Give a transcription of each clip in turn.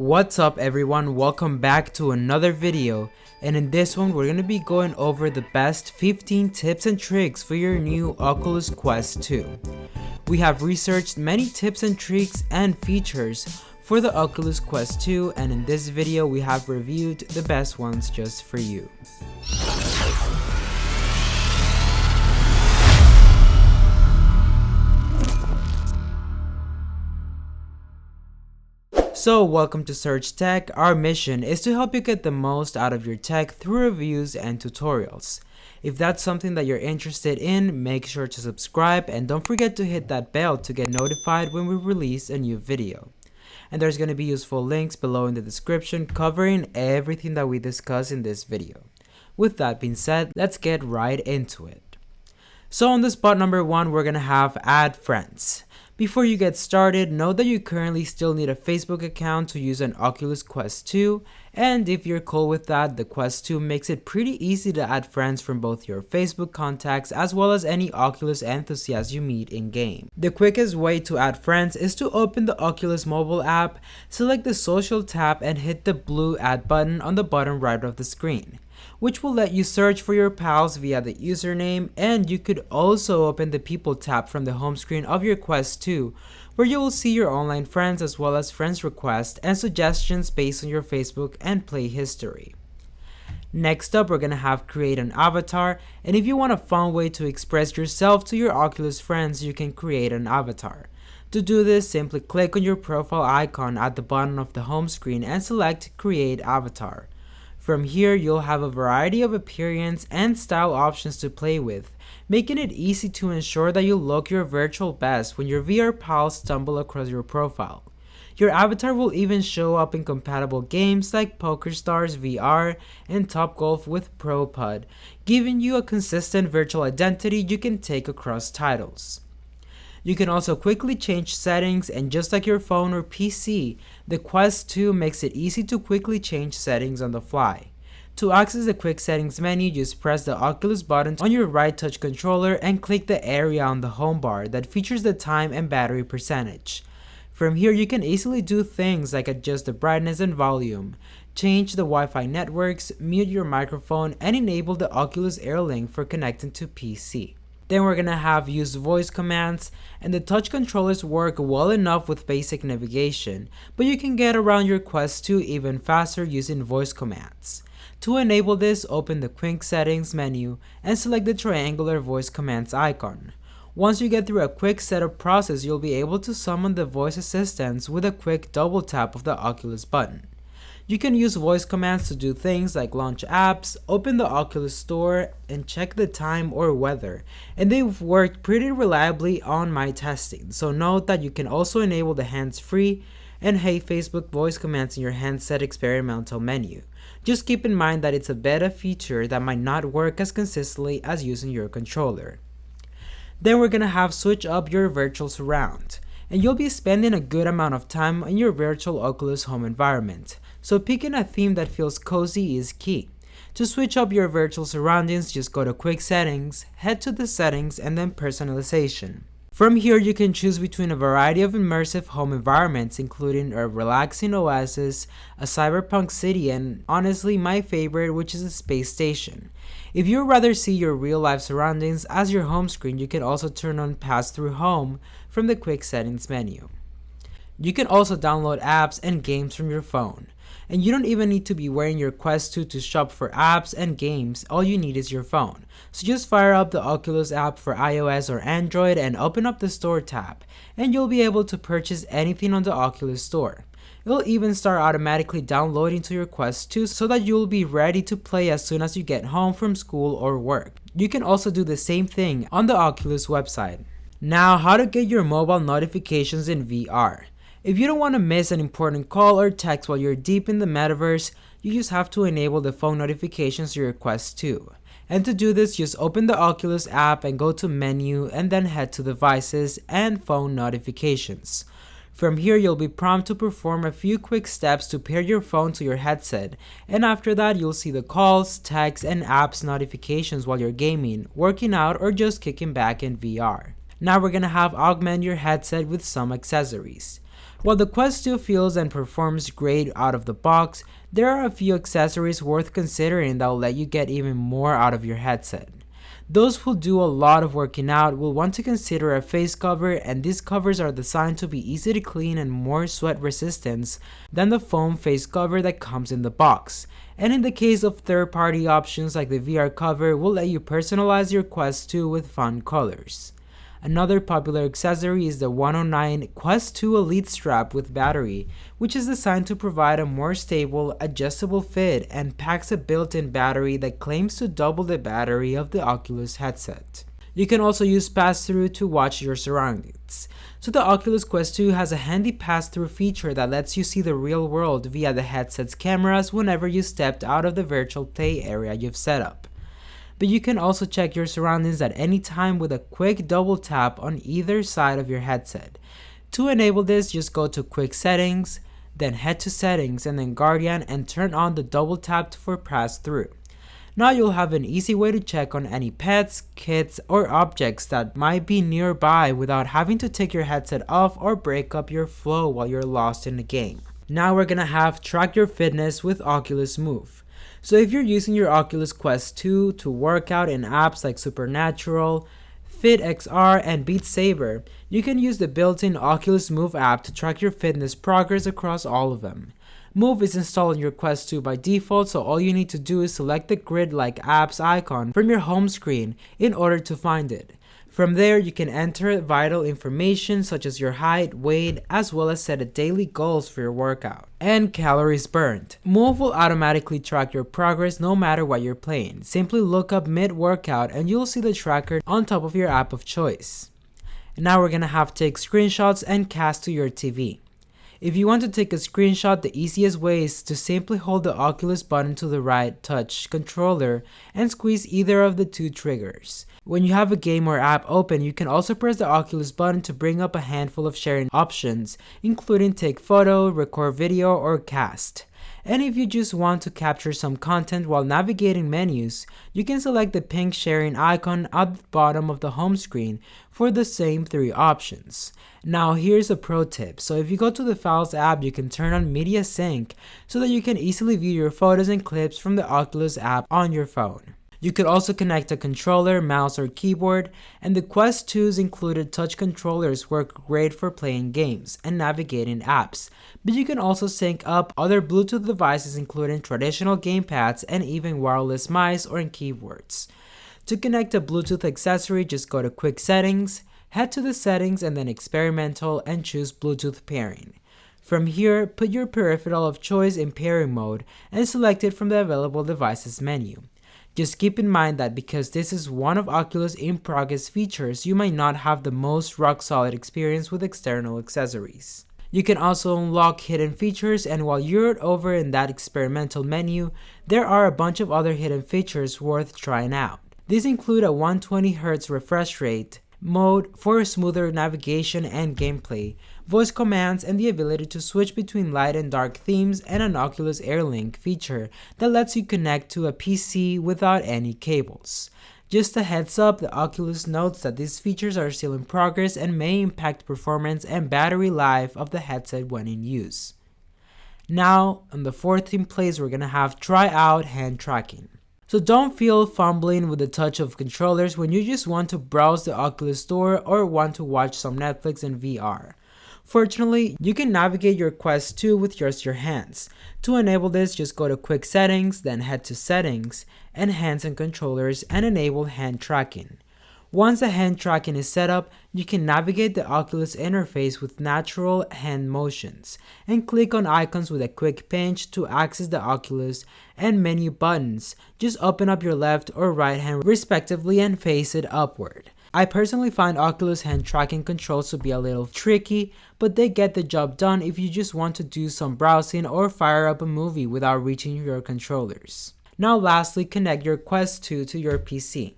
What's up everyone, welcome back to another video, and in this one we're going to be going over the best 15 tips and tricks for your new Oculus Quest 2. We have researched many tips and tricks and features for the Oculus Quest 2, and in this video we have reviewed the best ones just for you. So welcome to Search Tech. Our mission is to help you get the most out of your tech through reviews and tutorials. If that's something that you're interested in, make sure to subscribe and don't forget to hit that bell to get notified when we release a new video. And there's going to be useful links below in the description covering everything that we discuss in this video. With that being said, let's get right into it. So on the spot number 1, we're going to have add friends. Before you get started, know that you currently still need a Facebook account to use an Oculus Quest 2, and if you're cool with that, the Quest 2 makes it pretty easy to add friends from both your Facebook contacts as well as any Oculus enthusiasts you meet in-game. The quickest way to add friends is to open the Oculus mobile app, select the social tab and hit the blue add button on the bottom right of the screen, which will let you search for your pals via the username, and you could also open the People tab from the home screen of your Quest 2, where you will see your online friends as well as friends requests and suggestions based on your Facebook and play history. Next up, we're going to have create an avatar, and if you want a fun way to express yourself to your Oculus friends, you can create an avatar. To do this, simply click on your profile icon at the bottom of the home screen and select Create Avatar. From here, you'll have a variety of appearance and style options to play with, making it easy to ensure that you look your virtual best when your VR pals stumble across your profile. Your avatar will even show up in compatible games like PokerStars VR and Top Golf with Pro Pud, giving you a consistent virtual identity you can take across titles. You can also quickly change settings, and just like your phone or PC, the Quest 2 makes it easy to quickly change settings on the fly. To access the quick settings menu, just press the Oculus button on your right touch controller and click the area on the home bar that features the time and battery percentage. From here, you can easily do things like adjust the brightness and volume, change the Wi-Fi networks, mute your microphone, and enable the Oculus Air Link for connecting to PC. Then we're gonna have use voice commands, and the touch controllers work well enough with basic navigation, but you can get around your Quest 2 even faster using voice commands. To enable this, open the quick settings menu and select the triangular voice commands icon. Once you get through a quick setup process, you'll be able to summon the voice assistants with a quick double tap of the Oculus button. You can use voice commands to do things like launch apps, open the Oculus Store, and check the time or weather, and they've worked pretty reliably on my testing. So note that you can also enable the hands-free and Hey Facebook voice commands in your handset experimental menu. Just keep in mind that it's a beta feature that might not work as consistently as using your controller. Then we're gonna have switch up your virtual surround, and you'll be spending a good amount of time in your virtual Oculus home environment, so picking a theme that feels cozy is key. To switch up your virtual surroundings, just go to quick settings, head to the settings, and then personalization. From here, you can choose between a variety of immersive home environments, including a relaxing oasis, a cyberpunk city, and honestly my favorite, which is a space station. If you'd rather see your real-life surroundings as your home screen, you can also turn on Pass-Through Home from the quick settings menu. You can also download apps and games from your phone, and you don't even need to be wearing your Quest 2 to shop for apps and games. All you need is your phone. So just fire up the Oculus app for iOS or Android and open up the Store tab, and you'll be able to purchase anything on the Oculus Store. It'll even start automatically downloading to your Quest 2 so that you'll be ready to play as soon as you get home from school or work. You can also do the same thing on the Oculus website. Now, how to get your mobile notifications in VR. If you don't want to miss an important call or text while you're deep in the metaverse, you just have to enable the phone notifications to your Quest 2. And to do this, just open the Oculus app and go to Menu and then head to Devices and Phone Notifications. From here, you'll be prompted to perform a few quick steps to pair your phone to your headset, and after that, you'll see the calls, texts, and apps notifications while you're gaming, working out, or just kicking back in VR. Now we're gonna have augment your headset with some accessories. While the Quest 2 feels and performs great out of the box, there are a few accessories worth considering that will let you get even more out of your headset. Those who do a lot of working out will want to consider a face cover, and these covers are designed to be easy to clean and more sweat resistant than the foam face cover that comes in the box. And in the case of third-party options like the VR cover, will let you personalize your Quest 2 with fun colors. Another popular accessory is the 109 Quest 2 Elite strap with battery, which is designed to provide a more stable, adjustable fit and packs a built-in battery that claims to double the battery of the Oculus headset. You can also use pass-through to watch your surroundings. So the Oculus Quest 2 has a handy pass-through feature that lets you see the real world via the headset's cameras whenever you stepped out of the virtual play area you've set up. But you can also check your surroundings at any time with a quick double tap on either side of your headset. To enable this, just go to Quick Settings, then head to Settings and then Guardian and turn on the double tap for pass-through. Now you'll have an easy way to check on any pets, kids, or objects that might be nearby without having to take your headset off or break up your flow while you're lost in the game. Now we're gonna have Track Your Fitness with Oculus Move. So if you're using your Oculus Quest 2 to work out in apps like Supernatural, FitXR, and Beat Saber, you can use the built-in Oculus Move app to track your fitness progress across all of them. Move is installed on your Quest 2 by default, so all you need to do is select the grid-like apps icon from your home screen in order to find it. From there, you can enter vital information such as your height, weight, as well as set daily goals for your workout. And calories burned. Move will automatically track your progress no matter what you're playing. Simply look up mid-workout and you'll see the tracker on top of your app of choice. And now we're gonna have take screenshots and cast to your TV. If you want to take a screenshot, the easiest way is to simply hold the Oculus button to the right touch controller and squeeze either of the two triggers. When you have a game or app open, you can also press the Oculus button to bring up a handful of sharing options, including take photo, record video, or cast. And if you just want to capture some content while navigating menus, you can select the pink sharing icon at the bottom of the home screen for the same three options. Now here's a pro tip. So if you go to the Files app, you can turn on Media Sync so that you can easily view your photos and clips from the Oculus app on your phone. You could also connect a controller, mouse, or keyboard, and the Quest 2's included touch controllers work great for playing games and navigating apps, but you can also sync up other Bluetooth devices including traditional gamepads and even wireless mice or keyboards. To connect a Bluetooth accessory, just go to Quick Settings, head to the Settings and then Experimental and choose Bluetooth Pairing. From here, put your peripheral of choice in pairing mode and select it from the available devices menu. Just keep in mind that because this is one of Oculus' in-progress features, you might not have the most rock-solid experience with external accessories. You can also unlock hidden features, and while you're over in that experimental menu, there are a bunch of other hidden features worth trying out. These include a 120Hz refresh rate, mode for smoother navigation and gameplay, voice commands, and the ability to switch between light and dark themes, and an Oculus AirLink feature that lets you connect to a PC without any cables. Just a heads up, the Oculus notes that these features are still in progress and may impact performance and battery life of the headset when in use. Now, on the 14th place, we're gonna have try out hand tracking. So don't feel fumbling with the touch of controllers when you just want to browse the Oculus Store or want to watch some Netflix in VR. Fortunately, you can navigate your Quest 2 with just your hands. To enable this, just go to Quick Settings, then head to Settings, and Hands and Controllers, and enable hand tracking. Once the hand tracking is set up, you can navigate the Oculus interface with natural hand motions, and click on icons with a quick pinch to access the Oculus, and menu buttons. Just open up your left or right hand respectively and face it upward. I personally find Oculus hand tracking controls to be a little tricky, but they get the job done if you just want to do some browsing or fire up a movie without reaching your controllers. Now lastly, connect your Quest 2 to your PC.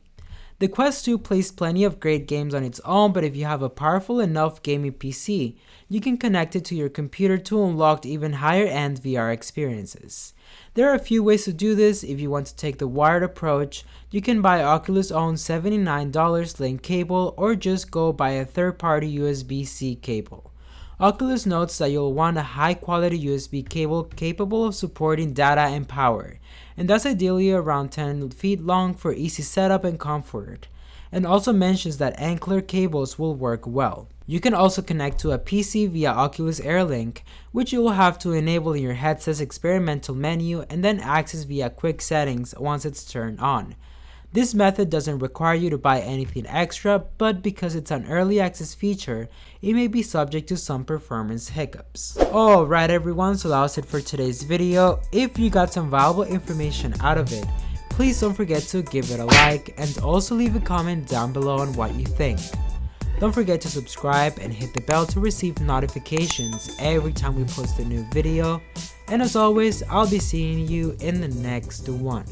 The Quest 2 plays plenty of great games on its own, but if you have a powerful enough gaming PC, you can connect it to your computer to unlock even higher end VR experiences. There are a few ways to do this. If you want to take the wired approach, you can buy Oculus' own $79 link cable or just go buy a third-party USB-C cable. Oculus notes that you'll want a high-quality USB cable capable of supporting data and power, and that's ideally around 10 feet long for easy setup and comfort, and also mentions that Ankler cables will work well. You can also connect to a PC via Oculus AirLink, which you will have to enable in your headset's experimental menu and then access via quick settings once it's turned on. This method doesn't require you to buy anything extra, but because it's an early access feature, it may be subject to some performance hiccups. Alright everyone, so that was it for today's video. If you got some valuable information out of it, please don't forget to give it a like and also leave a comment down below on what you think. Don't forget to subscribe and hit the bell to receive notifications every time we post a new video. And as always, I'll be seeing you in the next one.